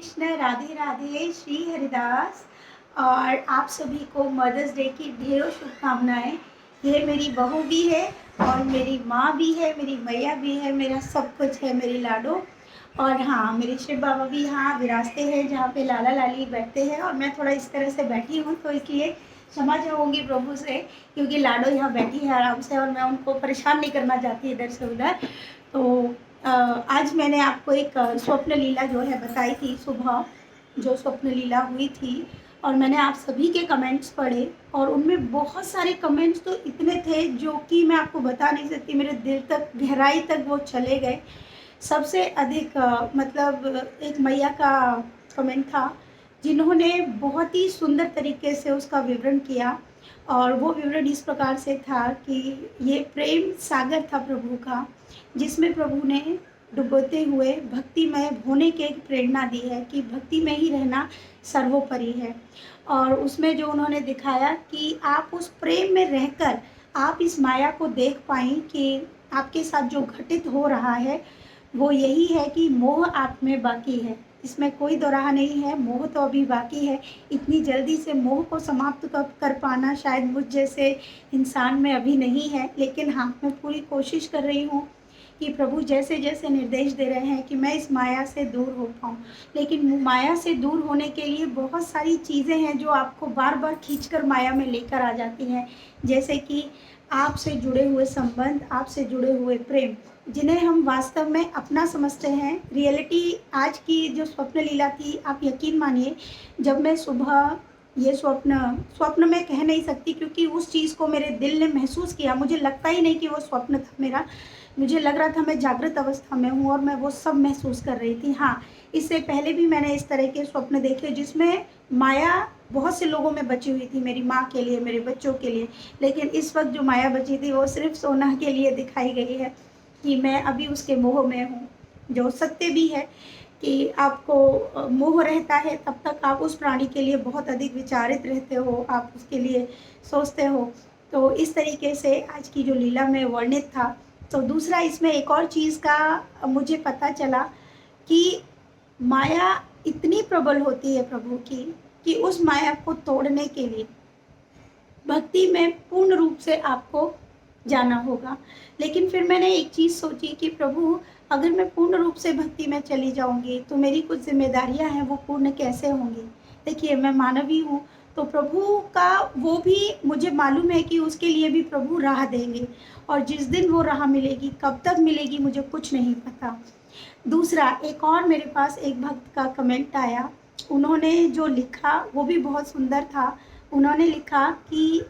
कृष्ण, राधे राधे, श्री हरिदास। और आप सभी को मदर्स डे की ढेरों शुभकामनाएं। ये मेरी बहू भी है और मेरी माँ भी है, मेरी मैया भी है, मेरा सब कुछ है, मेरी लाडो। और हाँ, मेरे शिव बाबा भी यहाँ विराजते हैं जहाँ पे लाला लाली बैठते हैं, और मैं थोड़ा इस तरह से बैठी हूँ तो इसलिए क्षमा चाहूँगी प्रभु से, क्योंकि लाडो यहाँ बैठी है आराम से और मैं उनको परेशान नहीं करना चाहती इधर से उधर। तो आज मैंने आपको एक स्वप्न लीला जो है बताई थी, सुबह जो स्वप्न लीला हुई थी, और मैंने आप सभी के कमेंट्स पढ़े और उनमें बहुत सारे कमेंट्स तो इतने थे जो कि मैं आपको बता नहीं सकती, मेरे दिल तक गहराई तक वो चले गए। सबसे अधिक मतलब एक मैया का कमेंट था जिन्होंने बहुत ही सुंदर तरीके से उसका विवरण किया, और वो विवरण इस प्रकार से था कि ये प्रेम सागर था प्रभु का, जिसमें प्रभु ने डुबोते हुए भक्तिमय होने की एक प्रेरणा दी है कि भक्ति में ही रहना सर्वोपरि है। और उसमें जो उन्होंने दिखाया कि आप उस प्रेम में रहकर आप इस माया को देख पाएँ कि आपके साथ जो घटित हो रहा है वो यही है कि मोह आप में बाकी है। इसमें कोई दोराहा नहीं है, मोह तो अभी बाकी है। इतनी जल्दी से मोह को समाप्त कर पाना शायद मुझ जैसे इंसान में अभी नहीं है, लेकिन हाँ, मैं पूरी कोशिश कर रही हूँ कि प्रभु जैसे जैसे निर्देश दे रहे हैं कि मैं इस माया से दूर हो पाऊँ। लेकिन माया से दूर होने के लिए बहुत सारी चीज़ें हैं जो आपको बार बार खींचकर माया में लेकर आ जाती हैं, जैसे कि आपसे जुड़े हुए संबंध, आपसे जुड़े हुए प्रेम, जिन्हें हम वास्तव में अपना समझते हैं। रियलिटी आज की जो स्वप्न लीला थी, आप यकीन मानिए, जब मैं सुबह ये स्वप्न मैं कह नहीं सकती, क्योंकि उस चीज़ को मेरे दिल ने महसूस किया। मुझे लगता ही नहीं कि वो स्वप्न था मेरा, मुझे लग रहा था मैं जागृत अवस्था में हूँ और मैं वो सब महसूस कर रही थी। हाँ, इससे पहले भी मैंने इस तरह के स्वप्न देखे जिसमें माया बहुत से लोगों में बची हुई थी, मेरी माँ के लिए, मेरे बच्चों के लिए। लेकिन इस वक्त जो माया बची थी वो सिर्फ सोना के लिए दिखाई गई है कि मैं अभी उसके मोह में हूँ, जो सत्य भी है कि आपको मोह रहता है तब तक आप उस प्राणी के लिए बहुत अधिक विचारित रहते हो, आप उसके लिए सोचते हो। तो इस तरीके से आज की जो लीला में वर्णित था। तो दूसरा, इसमें एक और चीज़ का मुझे पता चला कि माया इतनी प्रबल होती है प्रभु की कि उस माया को तोड़ने के लिए भक्ति में पूर्ण रूप से आपको जाना होगा। लेकिन फिर मैंने एक चीज़ सोची कि प्रभु, अगर मैं पूर्ण रूप से भक्ति में चली जाऊंगी तो मेरी कुछ जिम्मेदारियां हैं, वो पूर्ण कैसे होंगी? देखिए, मैं मानवी हूँ, तो प्रभु का वो भी मुझे मालूम है कि उसके लिए भी प्रभु राह देंगे, और जिस दिन वो राह मिलेगी, कब तक मिलेगी, मुझे कुछ नहीं पता। दूसरा, एक और मेरे पास एक भक्त का कमेंट आया, उन्होंने जो लिखा वो भी बहुत सुंदर था। उन्होंने लिखा कि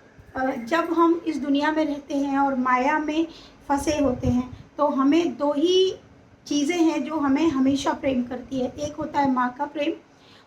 जब हम इस दुनिया में रहते हैं और माया में फंसे होते हैं तो हमें दो ही चीज़ें हैं जो हमें हमेशा प्रेम करती है। एक होता है माँ का प्रेम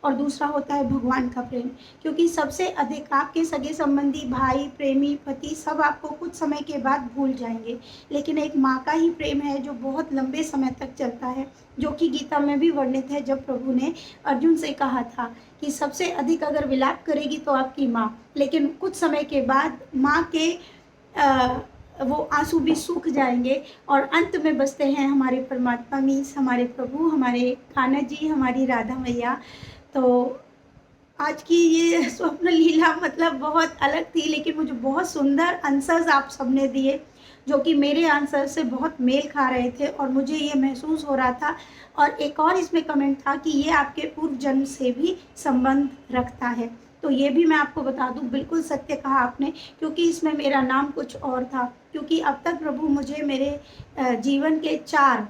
और दूसरा होता है भगवान का प्रेम, क्योंकि सबसे अधिक आपके सगे संबंधी, भाई, प्रेमी, पति सब आपको कुछ समय के बाद भूल जाएंगे, लेकिन एक माँ का ही प्रेम है जो बहुत लंबे समय तक चलता है, जो कि गीता में भी वर्णित है। जब प्रभु ने अर्जुन से कहा था कि सबसे अधिक अगर विलाप करेगी तो आपकी माँ, लेकिन कुछ समय के बाद माँ के वो आंसू भी सूख जाएंगे और अंत में बसते हैं हमारे परमात्मा मीन्स हमारे प्रभु, हमारे कान्हा जी, हमारी राधा मैया। तो आज की ये स्वप्न लीला मतलब बहुत अलग थी, लेकिन मुझे बहुत सुंदर आंसर्स आप सबने दिए जो कि मेरे आंसर से बहुत मेल खा रहे थे और मुझे ये महसूस हो रहा था। और एक और इसमें कमेंट था कि ये आपके पूर्व जन्म से भी संबंध रखता है। तो ये भी मैं आपको बता दूं, बिल्कुल सत्य कहा आपने, क्योंकि इसमें मेरा नाम कुछ और था। क्योंकि अब तक प्रभु मुझे मेरे जीवन के 4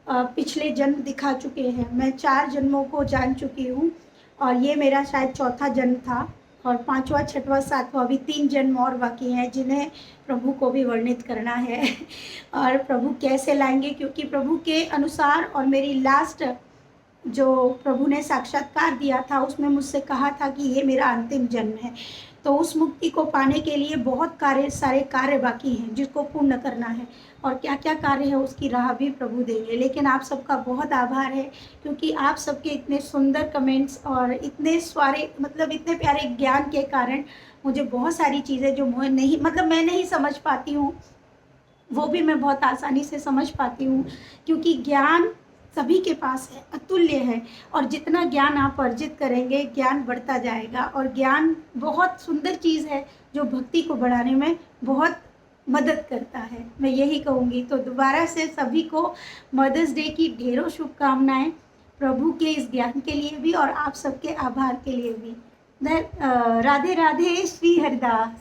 पिछले जन्म दिखा चुके हैं। मैं 4 जन्मों को जान चुकी हूँ और ये मेरा शायद चौथा जन्म था, और 5वां, 6वां, 7वां अभी 3 जन्म और बाकी हैं जिन्हें प्रभु को भी वर्णित करना है और प्रभु कैसे लाएंगे, क्योंकि प्रभु के अनुसार और मेरी लास्ट जो प्रभु ने साक्षात्कार दिया था उसमें मुझसे कहा था कि ये मेरा अंतिम जन्म है। तो उस मुक्ति को पाने के लिए बहुत सारे कार्य बाकी हैं जिसको पूर्ण करना है, और क्या क्या कार्य है उसकी राह भी प्रभु देंगे। लेकिन आप सबका बहुत आभार है, क्योंकि आप सबके इतने सुंदर कमेंट्स और इतने सारे मतलब इतने प्यारे ज्ञान के कारण मुझे बहुत सारी चीज़ें जो मुझे नहीं मतलब मैं नहीं समझ पाती हूँ वो भी मैं बहुत आसानी से समझ पाती हूँ, क्योंकि ज्ञान सभी के पास है, अतुल्य है। और जितना ज्ञान आप अर्जित करेंगे, ज्ञान बढ़ता जाएगा। और ज्ञान बहुत सुंदर चीज़ है जो भक्ति को बढ़ाने में बहुत मदद करता है, मैं यही कहूँगी। तो दोबारा से सभी को मदर्स डे की ढेरों शुभकामनाएं, प्रभु के इस ज्ञान के लिए भी और आप सबके आभार के लिए भी। राधे राधे, श्री हरिदास।